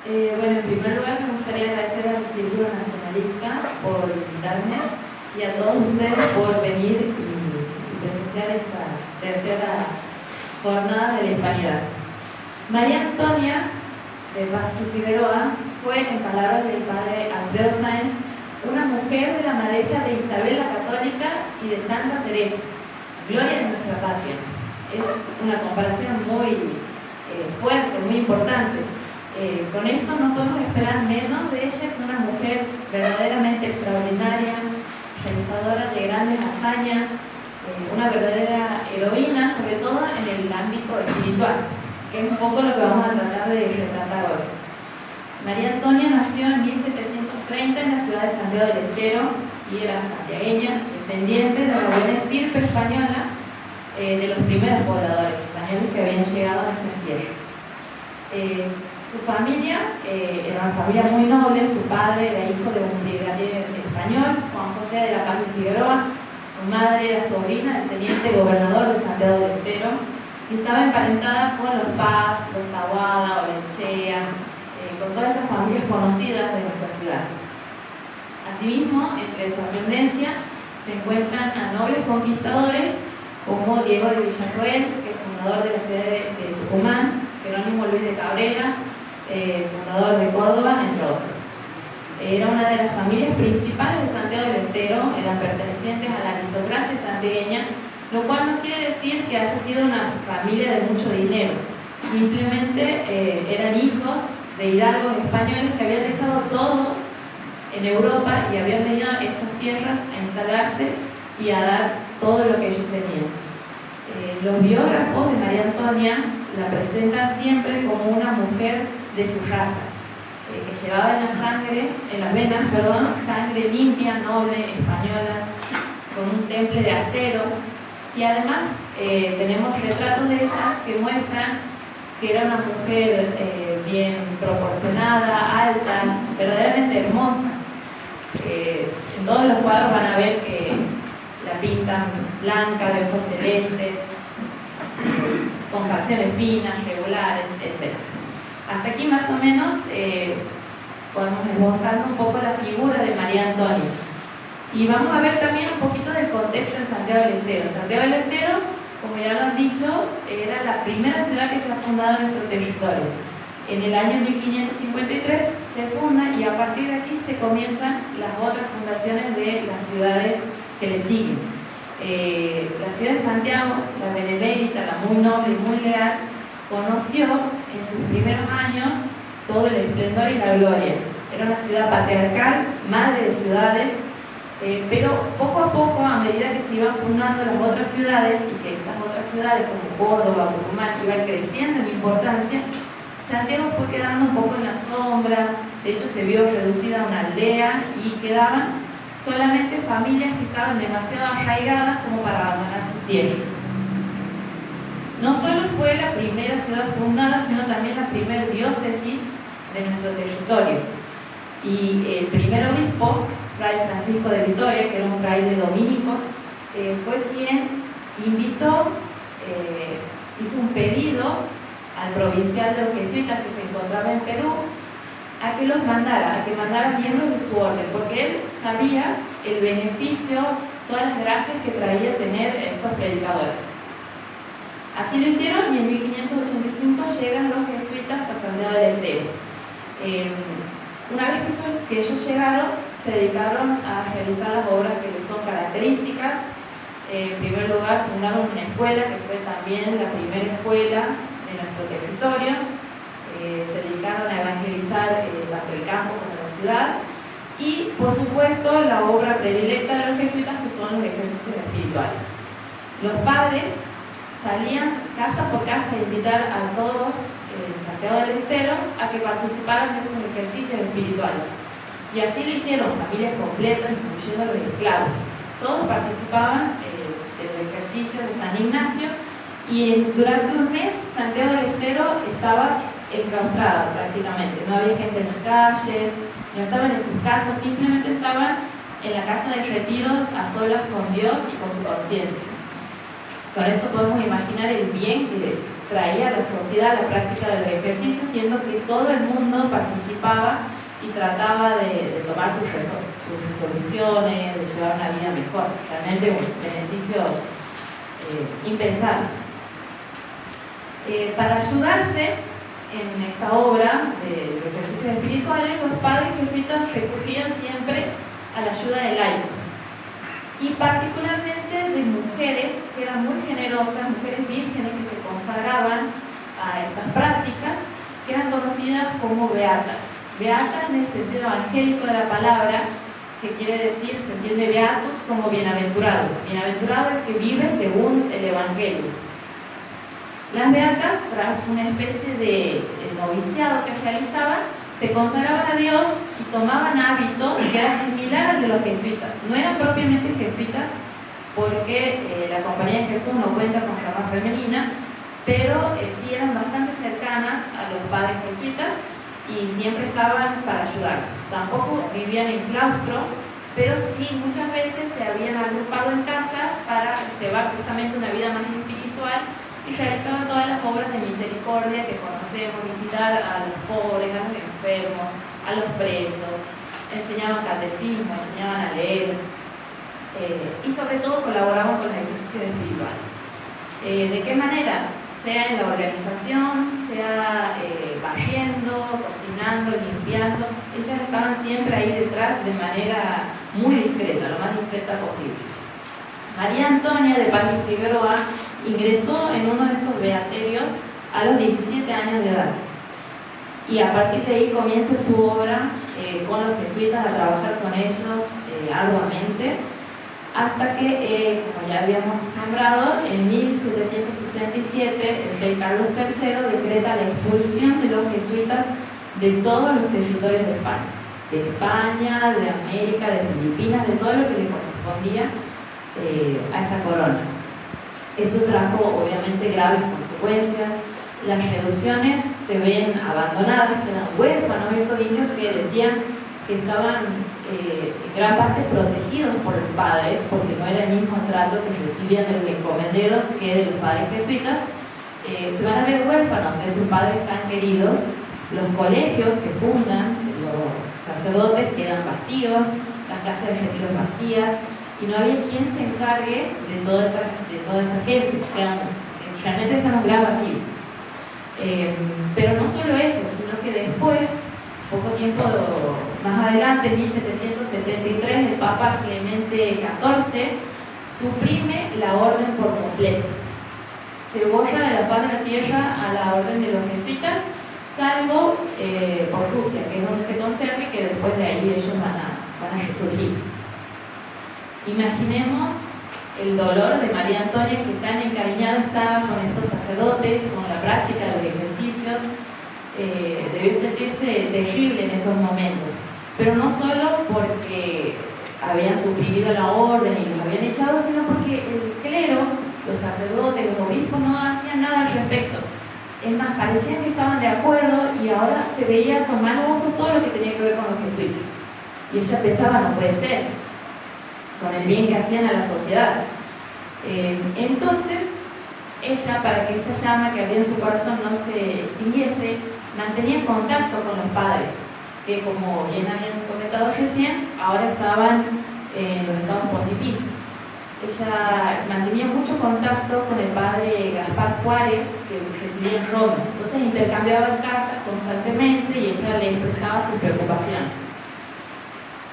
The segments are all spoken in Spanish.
Bueno, en primer lugar me gustaría agradecer al Círculo Nacionalista por invitarme y a todos ustedes por venir y presenciar esta tercera jornada de la Hispanidad. María Antonia de Paz y Figueroa fue, en palabras del padre Alfredo Sáenz, una mujer de la madeja de Isabel la Católica y de Santa Teresa, gloria de nuestra patria. Es una comparación muy fuerte, muy importante. Con esto no podemos esperar menos de ella que una mujer verdaderamente extraordinaria, realizadora de grandes hazañas, una verdadera heroína, sobre todo en el ámbito espiritual, que es un poco lo que vamos a tratar de retratar hoy. María Antonia nació en 1730 en la ciudad de Santiago del Estero y era santiagueña, descendiente de la buena estirpe española, de los primeros pobladores españoles que habían llegado a nuestras tierras. Su familia era una familia muy noble. Su padre era hijo de un brigadier español, Juan José de la Paz y Figueroa. Su madre era sobrina del teniente gobernador de Santiago del Estero y estaba emparentada con los Paz, los Taboada, Olenchea, con todas esas familias conocidas de nuestra ciudad. Asimismo, entre su ascendencia se encuentran a nobles conquistadores como Diego de Villarroel, que es fundador de la ciudad de Tucumán, Jerónimo Luis de Cabrera, fundador de Córdoba, entre otros. Era una de las familias principales de Santiago del Estero, eran pertenecientes a la aristocracia santiagueña, lo cual no quiere decir que haya sido una familia de mucho dinero. Simplemente eran hijos de hidalgos españoles que habían dejado todo en Europa y habían venido a estas tierras a instalarse y a dar todo lo que ellos tenían. Los biógrafos de María Antonia la presentan siempre como una mujer de su raza, que llevaba en las venas, sangre limpia, noble, española, con un temple de acero, y además tenemos retratos de ella que muestran que era una mujer bien proporcionada, alta, verdaderamente hermosa. En todos los cuadros van a ver que la pintan blanca, de ojos celestes, con facciones finas, regulares, etc. Hasta aquí más o menos podemos esbozar un poco la figura de María Antonia. Y vamos a ver también un poquito del contexto en Santiago del Estero. Santiago del Estero, como ya lo han dicho, era la primera ciudad que se ha fundado en nuestro territorio. En el año 1553 se funda y a partir de aquí se comienzan las otras fundaciones de las ciudades que le siguen. La ciudad de Santiago, la benemérita, la muy noble y muy leal, conoció en sus primeros años todo el esplendor y la gloria. Era una ciudad patriarcal, madre de ciudades, pero poco a poco, a medida que se iban fundando las otras ciudades y que estas otras ciudades como Córdoba, Tucumán, iban creciendo en importancia, Santiago fue quedando un poco en la sombra. De hecho se vio reducida a una aldea y quedaban solamente familias que estaban demasiado arraigadas como para abandonar sus tierras. No solo fue la primera ciudad fundada, sino también la primera diócesis de nuestro territorio. Y el primer obispo, Fray Francisco de Vitoria, que era un fraile dominico, fue quien invitó, hizo un pedido al provincial de los jesuitas que se encontraba en Perú, a que los mandara, a que mandara miembros de su orden, porque él sabía el beneficio, todas las gracias que traía tener estos predicadores. Así lo hicieron y en 1585 llegan los jesuitas a Santiago del Estero. Una vez que ellos llegaron, se dedicaron a realizar las obras que les son características. En primer lugar, fundaron una escuela que fue también la primera escuela de nuestro territorio. Se dedicaron a evangelizar tanto el campo como la ciudad, y por supuesto la obra predilecta de los jesuitas, que son los ejercicios espirituales. Los padres salían casa por casa a invitar a todos en Santiago del Estero a que participaran de estos ejercicios espirituales, y así lo hicieron familias completas, incluyendo los esclavos. Todos participaban de los ejercicios de San Ignacio, y durante un mes Santiago del Estero estaba enclaustrada prácticamente. No había gente en las calles, no estaban en sus casas, simplemente estaban en la casa de retiros a solas con Dios y con su conciencia. Con esto podemos imaginar el bien que traía a la sociedad la práctica de los ejercicios, siendo que todo el mundo participaba y trataba de tomar sus resoluciones, de llevar una vida mejor, realmente beneficios impensables. Para ayudarse en esta obra de los ejercicios espirituales, los padres jesuitas recurrían siempre a la ayuda de laicos, y particularmente de mujeres que eran muy generosas, mujeres vírgenes que se consagraban a estas prácticas, que eran conocidas como beatas. Beata en el sentido evangélico de la palabra, que quiere decir, se entiende beatus como bienaventurado. Bienaventurado el que vive según el evangelio. Las beatas, tras una especie de noviciado que realizaban, se consagraban a Dios y tomaban hábito que era similar al de los jesuitas. No eran propiamente jesuitas, porque la Compañía de Jesús no cuenta con rama femenina, pero sí eran bastante cercanas a los padres jesuitas y siempre estaban para ayudarlos. Tampoco vivían en claustro, pero sí muchas veces se habían agrupado en casas para llevar justamente una vida más espiritual, y realizaban todas las obras de misericordia que conocemos: visitar a los pobres, a los enfermos, a los presos, enseñaban catecismo, enseñaban a leer, y sobre todo colaboraban con los ejercicios espirituales. ¿De qué manera? Sea en la organización, sea barriendo, cocinando, limpiando, ellas estaban siempre ahí detrás de manera muy discreta, lo más discreta posible. María Antonia de Paz y Figueroa ingresó en uno de estos beaterios a los 17 años de edad, y a partir de ahí comienza su obra con los jesuitas, a trabajar con ellos arduamente, hasta que, como ya habíamos nombrado, en 1767 el rey Carlos III decreta la expulsión de los jesuitas de todos los territorios de España, de América, de Filipinas, de todo lo que le correspondía a esta corona. Esto trajo obviamente graves consecuencias. Las reducciones se ven abandonadas, quedan huérfanos estos indios que decían que estaban en gran parte protegidos por los padres, porque no era el mismo trato que recibían de los encomenderos que de los padres jesuitas. Se van a ver huérfanos de sus padres tan queridos. Los colegios que fundan los sacerdotes quedan vacíos, las casas de retiros vacías, y no había quien se encargue de toda esta gente. Realmente dejan un gran vacío. Pero no solo eso, sino que después, poco tiempo más adelante, en 1773, el Papa Clemente XIV suprime la orden por completo. Se borra de la faz de la tierra a la orden de los jesuitas, salvo por Rusia, que es donde se conserva, y que después de ahí ellos van a resurgir. Imaginemos el dolor de María Antonia, que tan encariñada estaba con estos sacerdotes, con la práctica de los ejercicios. Debió sentirse terrible en esos momentos, pero no solo porque habían suprimido la orden y los habían echado, sino porque el clero, los sacerdotes, los obispos no hacían nada al respecto. Es más, parecían que estaban de acuerdo, y ahora se veía con malos ojos todo lo que tenía que ver con los jesuitas. Y ella pensaba, no puede ser, con el bien que hacían a la sociedad. Entonces, ella, para que esa llama que había en su corazón no se extinguiese, mantenía contacto con los padres, que, como bien habían comentado recién, ahora estaban en los estados pontificios. Ella mantenía mucho contacto con el padre Gaspar Juárez, que residía en Roma. Entonces intercambiaban cartas constantemente y ella le expresaba sus preocupaciones.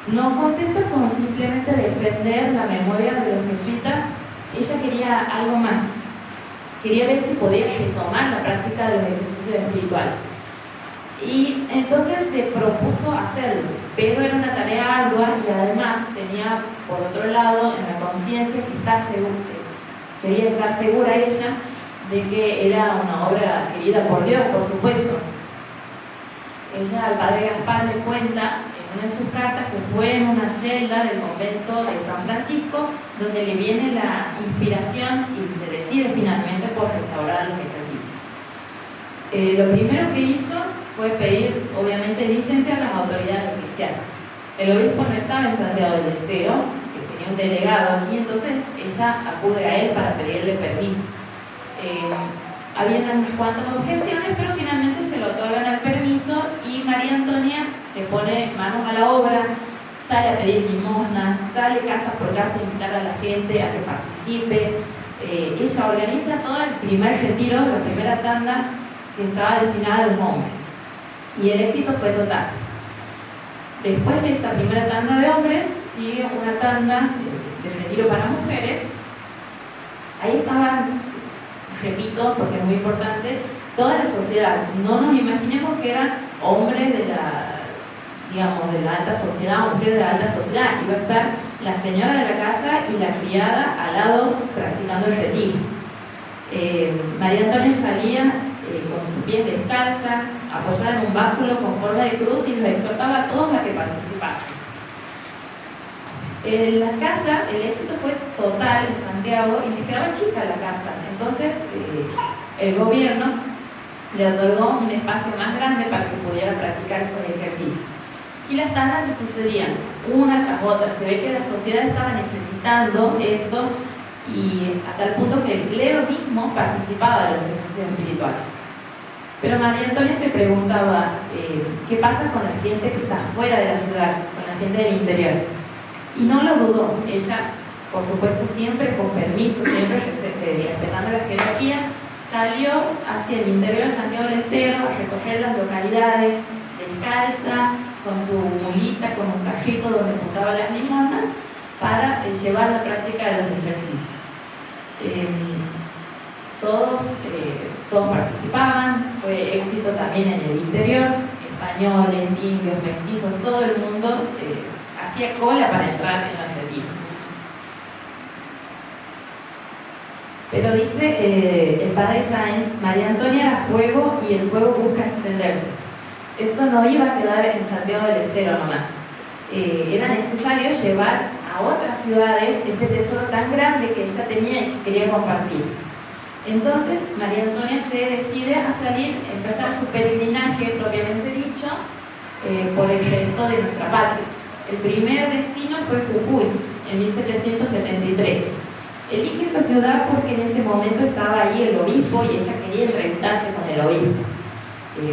No contenta con simplemente defender la memoria de los jesuitas, ella quería algo más. Quería ver si podía retomar la práctica de los ejercicios espirituales. Y entonces se propuso hacerlo, pero era una tarea ardua, y además tenía, por otro lado, en la conciencia quería estar segura ella de que era una obra querida por Dios, por supuesto. Ella al padre Gaspar le cuenta en una de sus cartas que fue en una celda del convento de San Francisco donde le viene la inspiración y se decide finalmente por restaurar los ejercicios. Lo primero que hizo fue pedir, obviamente, licencia a las autoridades eclesiásticas. El obispo no estaba en Santiago del Estero, que tenía un delegado aquí, entonces ella acude a él para pedirle permiso. Habían unas cuantas objeciones, pero finalmente se le otorgan el permiso y María Antonia se pone manos a la obra, sale a pedir limosnas, sale casa por casa a invitar a la gente a que participe. Ella organiza todo el primer retiro, la primera tanda que estaba destinada a los hombres. Y el éxito fue total. Después de esta primera tanda de hombres, sigue una tanda de retiro para mujeres. Ahí estaban, repito, porque es muy importante, toda la sociedad. No nos imaginemos que eran hombres de la, digamos, de la alta sociedad, mujeres de la alta sociedad. Iba a estar la señora de la casa y la criada al lado practicando el retiro. María Antonia salía con sus pies descalza, apoyada en un báculo con forma de cruz y los exhortaba a todos a que participasen. En la casa el éxito fue total en Santiago y les quedaba chica la casa. Entonces el gobierno le otorgó un espacio más grande para que pudiera practicar estos ejercicios. Y las tandas se sucedían una tras otra. Se ve que la sociedad estaba necesitando esto y a tal punto que el clero mismo participaba de los ejercicios espirituales. Pero María Antonia se preguntaba, ¿qué pasa con la gente que está fuera de la ciudad, con la gente del interior? Y no lo dudó. Ella, por supuesto, siempre con permiso, siempre respetando la jerarquía, salió hacia el interior de Santiago del Estero a recorrer las localidades descalza, con su mulita, con un carrito donde juntaba las limosnas, para llevar la práctica de los ejercicios. Todos participaban, fue éxito también en el interior, españoles, indios, mestizos, todo el mundo hacía cola para entrar en los retiros. Pero dice el padre Sáenz, María Antonia era fuego y el fuego busca extenderse. Esto no iba a quedar en Santiago del Estero nomás. Era necesario llevar a otras ciudades este tesoro tan grande que ella tenía y que quería compartir. Entonces María Antonia se decide a salir, a empezar su peregrinaje propiamente dicho por el resto de nuestra patria. El primer destino fue Jujuy, en 1773. Elige esa ciudad porque en ese momento estaba ahí el obispo y ella quería entrevistarse con el obispo.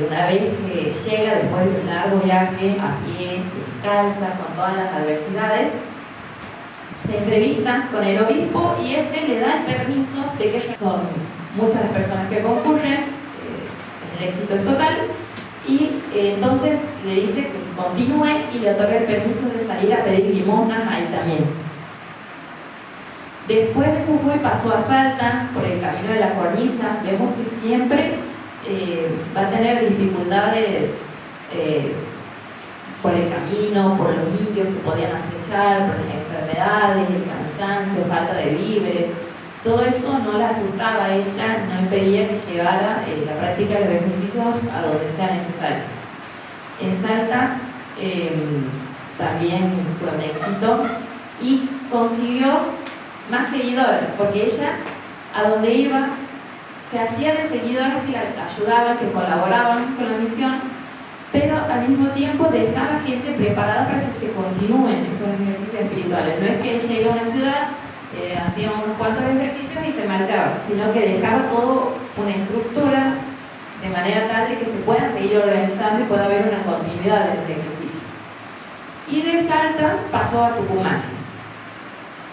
Una vez que llega, después de un largo viaje a pie, descalza, con todas las adversidades, se entrevista con el obispo y este le da el permiso de que son muchas las personas que concurren, el éxito es total, y entonces le dice que continúe y le otorga el permiso de salir a pedir limosnas ahí también. Después de Jujuy pasó a Salta por el camino de la Cornisa. Vemos que siempre va a tener dificultades por el camino, por los indios que podían acechar, por las enfermedades, el cansancio, falta de víveres. Todo eso no la asustaba a ella, no impedía que llevara la práctica de los ejercicios a donde sea necesario. En Salta también fue un éxito y consiguió más seguidores, porque ella a donde iba se hacía de seguidores que la ayudaban, que colaboraban con la misión, pero al mismo tiempo dejaba gente preparada para que se continúen esos ejercicios espirituales. No es que ella iba a una ciudad, hacía unos cuantos ejercicios y se marchaba, sino que dejaba todo una estructura de manera tal de que se pueda seguir organizando y pueda haber una continuidad de los ejercicios. Y de Salta pasó a Tucumán.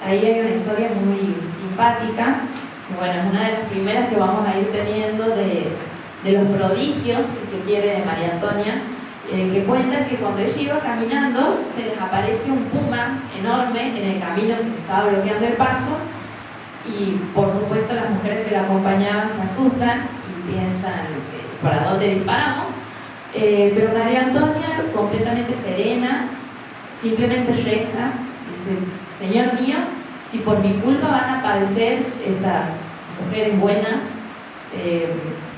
Ahí hay una historia muy simpática, que bueno, es una de las primeras que vamos a ir teniendo de los prodigios, si se quiere, de María Antonia, que cuentan que cuando ella iba caminando se les aparece un puma enorme en el camino que estaba bloqueando el paso y por supuesto las mujeres que la acompañaban se asustan y piensan ¿para dónde disparamos? Pero María Antonia, completamente serena, simplemente reza, dice: Señor mío, si por mi culpa van a padecer estas mujeres buenas,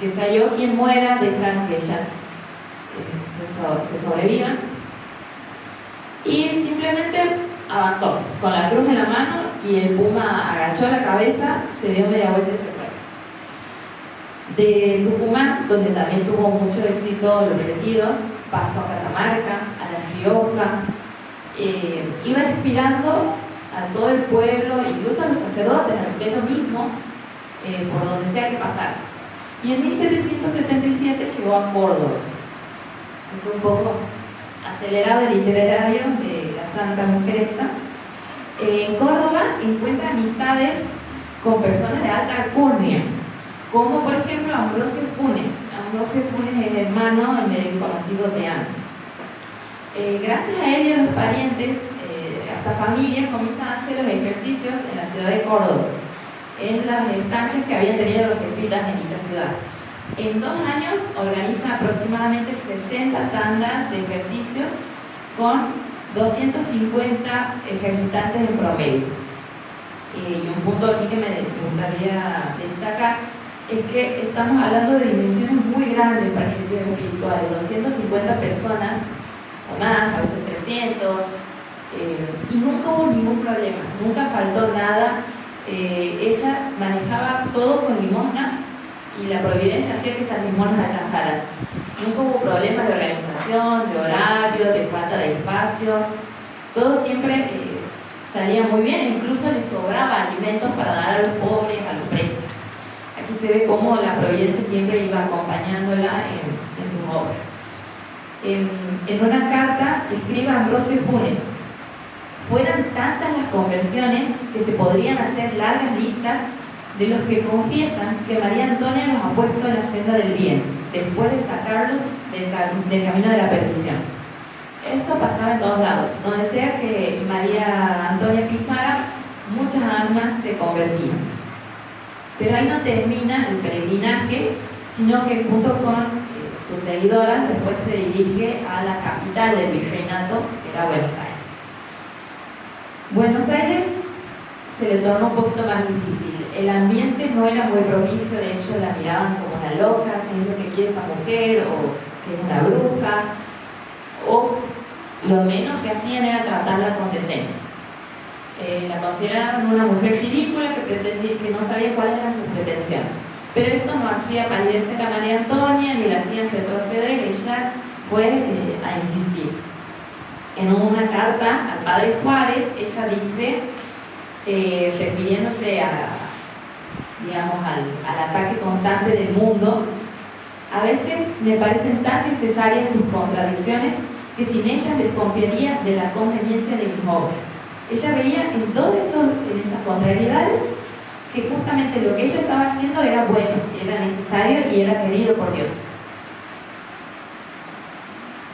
que sea yo quien muera, dejan que ellas se sobrevivan. Y simplemente avanzó con la cruz en la mano y el puma agachó la cabeza, se dio media vuelta y se fue. De Tucumán, donde también tuvo mucho éxito los retiros, pasó a Catamarca, a La Rioja, iba inspirando a todo el pueblo, incluso a los sacerdotes, al pleno mismo, por donde sea que pasara. y en 1777 llegó a Córdoba. Esto un poco acelerado el itinerario de la santa mujer esta. En Córdoba encuentra amistades con personas de alta alcurnia, como por ejemplo Ambrosio Funes. Ambrosio Funes es hermano del conocido Teano. Gracias a él y a los parientes, hasta familias comienzan a hacer los ejercicios en la ciudad de Córdoba, en las estancias que habían tenido los jesuitas en dicha ciudad. En 2 años organiza aproximadamente 60 tandas de ejercicios con 250 ejercitantes en promedio. Y un punto aquí que me gustaría destacar es que estamos hablando de dimensiones muy grandes para ejercicios espirituales, 250 personas o más, a veces 300, y nunca hubo ningún problema, nunca faltó nada. Ella manejaba todo con limosnas y la providencia hacía que esas limosnas alcanzaran. Nunca hubo problemas de organización, de horario, de falta de espacio. Todo siempre salía muy bien, incluso le sobraba alimentos para dar a los pobres, a los presos. Aquí se ve cómo la providencia siempre iba acompañándola en sus obras. En una carta escribe Ambrosio Funes: fueran tantas las conversiones que se podrían hacer largas listas de los que confiesan que María Antonia los ha puesto en la senda del bien, después de sacarlos del camino de la perdición. Eso pasaba en todos lados. Donde sea que María Antonia pisara, muchas almas se convertían. Pero ahí no termina el peregrinaje, sino que junto con sus seguidoras después se dirige a la capital del virreinato, que era Buenos Aires. Buenos Aires se le tornó un poquito más difícil. El ambiente no era muy propicio, de hecho la miraban como una loca, qué es lo que quiere esta mujer, o que es una bruja, o lo menos que hacían era tratarla con desdén. La consideraban una mujer ridícula que no sabía cuáles eran sus pretensiones. Pero esto no hacía palidecer a María Antonia ni la hacía retroceder. Ella fue a insistir. En una carta al padre Juárez, ella dice, refiriéndose al ataque constante del mundo: a veces me parecen tan necesarias sus contradicciones que sin ellas desconfiaría de la conveniencia de mis obras. Ella veía en todo esto, en estas contrariedades, que justamente lo que ella estaba haciendo era bueno, era necesario y era querido por Dios.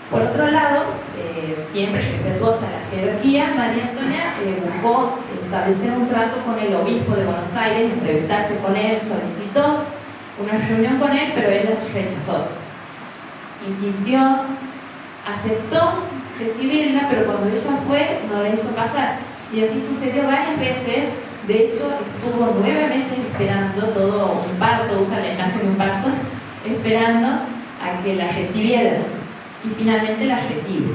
Por otro lado, siempre respetuosa de la jerarquía, María Antonia buscó establecer un trato con el obispo de Buenos Aires, entrevistarse con él, solicitó una reunión con él, pero él las rechazó. Insistió, aceptó recibirla, pero cuando ella fue no la hizo pasar. Y así sucedió varias veces. De hecho, estuvo 9 meses esperando, todo un parto, usa la imagen de un parto, esperando a que la recibieran. Y finalmente la recibe.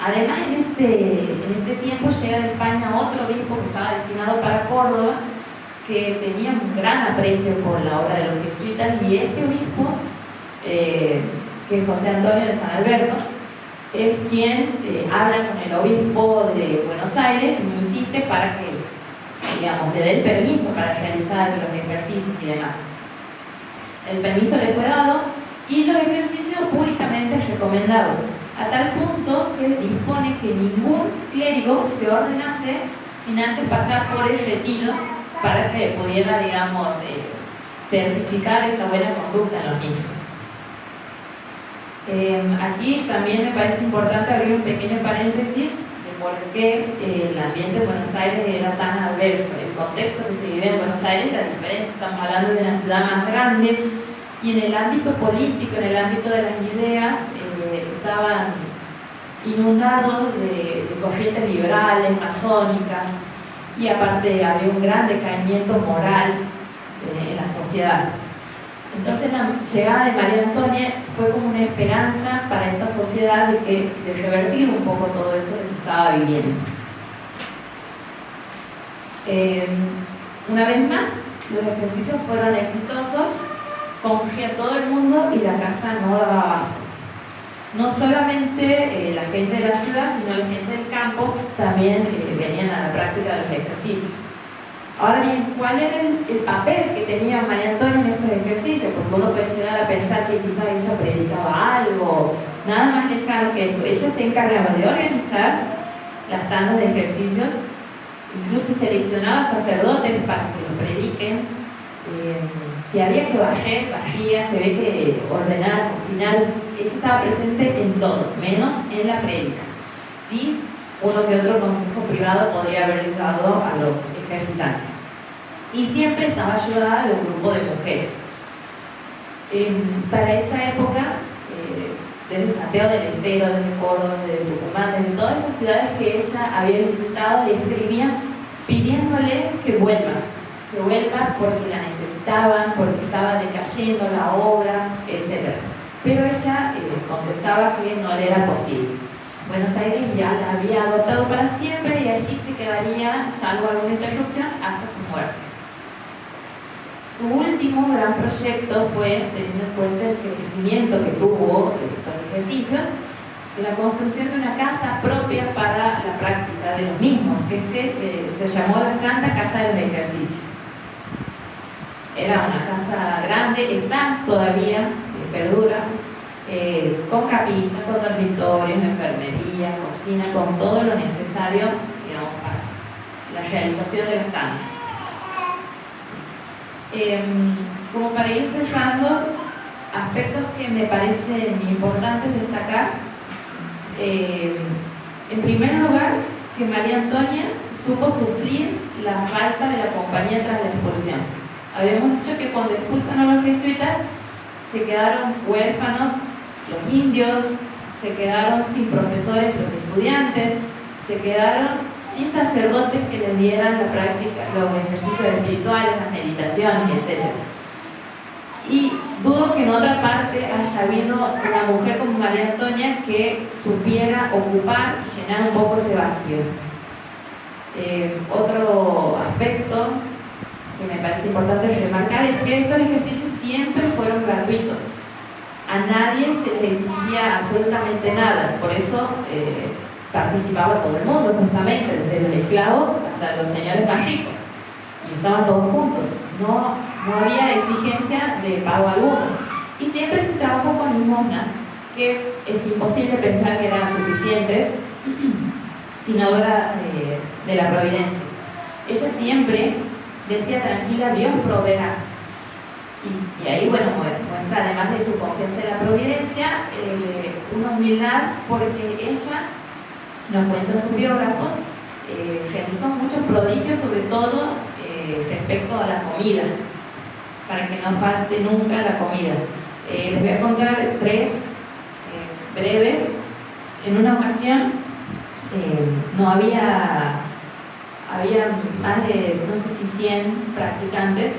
Además, en este tiempo llega de España otro obispo que estaba destinado para Córdoba, que tenía un gran aprecio por la obra de los jesuitas, y este obispo, que es José Antonio de San Alberto, es quien habla con el obispo de Buenos Aires y insiste para que, le dé el permiso para realizar los ejercicios y demás. El permiso le fue dado y los ejercicios públicamente recomendados, a tal punto que dispone que ningún clérigo se ordenase sin antes pasar por el retiro para que pudiera, certificar esta buena conducta en los niños. Aquí también me parece importante abrir un pequeño paréntesis de por qué el ambiente en Buenos Aires era tan adverso. El contexto que se vive en Buenos Aires era diferente, estamos hablando de una ciudad más grande, y en el ámbito político, en el ámbito de las ideas, estaban inundados de corrientes liberales, masónicas, y aparte había un gran decaimiento moral en la sociedad. Entonces la llegada de María Antonia fue como una esperanza para esta sociedad de revertir un poco todo eso que se estaba viviendo. Una vez más, los ejercicios fueron exitosos, concurría todo el mundo y la casa no daba abasto. No solamente la gente de la ciudad, sino la gente del campo también venían a la práctica de los ejercicios. Ahora bien, ¿cuál era el papel que tenía María Antonia en estos ejercicios? Porque uno puede llegar a pensar que quizás ella predicaba algo, nada más lejano que eso. Ella se encargaba de organizar las tandas de ejercicios, incluso seleccionaba sacerdotes para que los prediquen. Si había que barrer, barría, se ve que ordenar, cocinar, ella estaba presente en todo, menos en la prédica. ¿Sí? Uno que otro consejo privado podría haberles dado a los ejercitantes. Y siempre estaba ayudada de un grupo de mujeres. Para esa época, desde Santiago del Estero, desde Córdoba, desde Tucumán, desde todas esas ciudades que ella había visitado, le escribían pidiéndole que vuelva porque la necesitaban, porque estaba decayendo la obra, etc. Pero ella les contestaba que no le era posible. Buenos Aires ya la había adoptado para siempre y allí se quedaría, salvo alguna interrupción, hasta su muerte. Su último gran proyecto fue, teniendo en cuenta el crecimiento que tuvo en estos ejercicios, la construcción de una casa propia para la práctica de los mismos, que se llamó la Santa Casa de los Ejercicios. Era una casa grande, está todavía, perdura, con capilla, con dormitorios, enfermería, cocina, con todo lo necesario, digamos, para la realización de las tandas. Como para ir cerrando, aspectos que me parecen importantes destacar. En primer lugar, que María Antonia supo suplir la falta de la compañía tras la expulsión. Habíamos dicho que cuando expulsan a los jesuitas se quedaron huérfanos los indios, se quedaron sin profesores los estudiantes, se quedaron sin sacerdotes que les dieran la práctica, los ejercicios espirituales, las meditaciones, etc. Y dudo que en otra parte haya habido una mujer como María Antonia que supiera ocupar y llenar un poco ese vacío. Otro aspecto que me parece importante remarcar es que estos ejercicios siempre fueron gratuitos. A nadie se les exigía absolutamente nada, por eso participaba todo el mundo, justamente, desde los esclavos hasta los señores más ricos, y estaban todos juntos, no había exigencia de pago alguno, y siempre se trabajó con limosnas, que es imposible pensar que eran suficientes sin obra de la providencia. Ella siempre decía: tranquila, Dios proveerá. Y ahí, bueno, muestra, además de su confianza en la providencia, una humildad, porque ella, nos cuentan sus biógrafos, realizó muchos prodigios, sobre todo respecto a la comida, para que no falte nunca la comida. Les voy a contar tres breves. En una ocasión, había más de, no sé si 100 practicantes,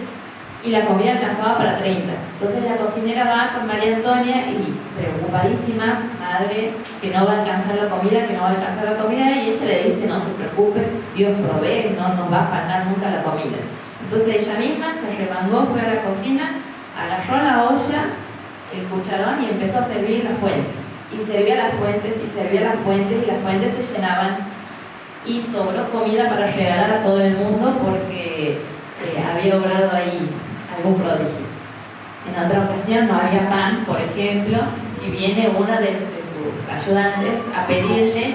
y la comida alcanzaba para 30. Entonces la cocinera va con María Antonia y, preocupadísima, madre, que no va a alcanzar la comida, y ella le dice: no se preocupe, Dios provee, no nos va a faltar nunca la comida. Entonces ella misma se remangó, fue a la cocina, agarró la olla, el cucharón, y empezó a servir las fuentes. Y servía las fuentes, y las fuentes se llenaban, y sobró comida para regalar a todo el mundo, porque había obrado ahí algún prodigio. En otra ocasión no había pan, por ejemplo, y viene una de sus ayudantes a pedirle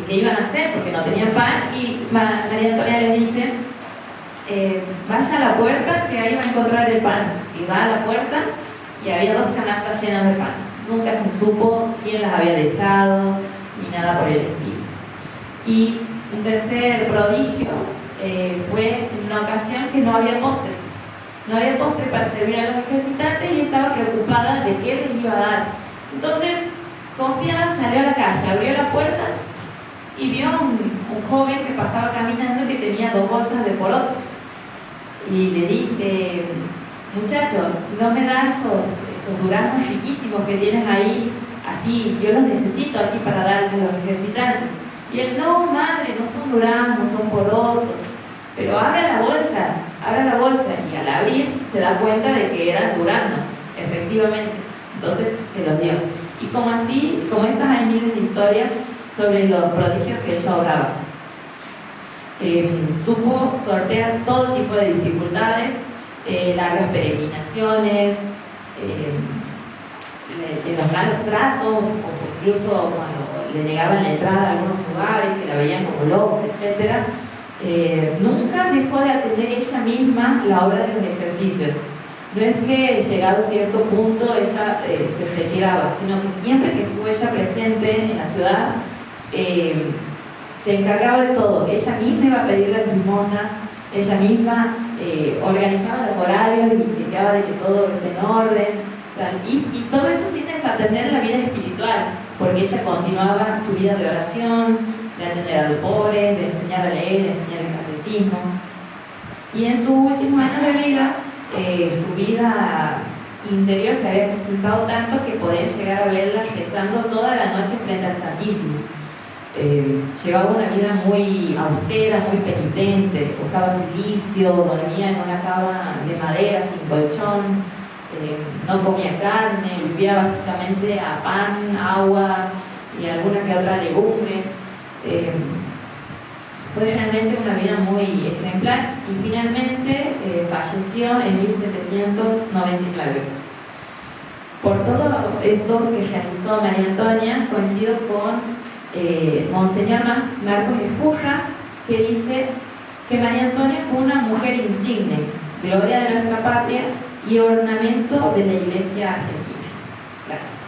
qué iban a hacer, porque no tenían pan, y María Antonia les dice: vaya a la puerta, que ahí va a encontrar el pan. Y va a la puerta, y había 2 canastas llenas de panes. Nunca se supo quién las había dejado, ni nada por el estilo. Y un tercer prodigio fue en una ocasión que no había postre. No había postre para servir a los ejercitantes, y estaba preocupada de qué les iba a dar. Entonces, confiada, salió a la calle, abrió la puerta y vio a un joven que pasaba caminando, que tenía 2 bolsas de porotos. Y le dice: muchacho, ¿no me das esos duraznos riquísimos que tienes ahí? Así, yo los necesito aquí para darles a los ejercitantes. Y él: no, madre, no son duraznos, son porotos. Pero abra la bolsa. Y al abrir se da cuenta de que eran duraznos, efectivamente. Entonces se los dio. Y como estas, hay miles de historias sobre los prodigios que ella obraba. supo sortear todo tipo de dificultades, largas peregrinaciones, los malos tratos, o incluso cuando le negaban la entrada a algunos lugares, que la veían como loca, etc. Nunca dejó de atender ella misma la obra de los ejercicios. No es que llegado a cierto punto ella se retiraba, sino que siempre que estuvo ella presente en la ciudad, se encargaba de todo. Ella misma iba a pedir las limosnas, ella misma organizaba los horarios y chequeaba de que todo esté en orden. O sea, y todo eso sin desatender la vida espiritual, porque ella continuaba su vida de oración, de atender a los pobres, de enseñar a leer, de enseñar el catecismo. Y en sus últimos años de vida, su vida interior se había presentado tanto que podían llegar a verla rezando toda la noche frente al Santísimo. Llevaba una vida muy austera, muy penitente, usaba silicio, dormía en una cama de madera sin colchón, no comía carne, vivía básicamente a pan, agua y alguna que otra legumbre. Fue realmente una vida muy ejemplar y finalmente falleció en 1799. Por todo esto que realizó María Antonia, coincido con Monseñor Marcos Escurra, que dice que María Antonia fue una mujer insigne, gloria de nuestra patria y ornamento de la Iglesia argentina. Gracias.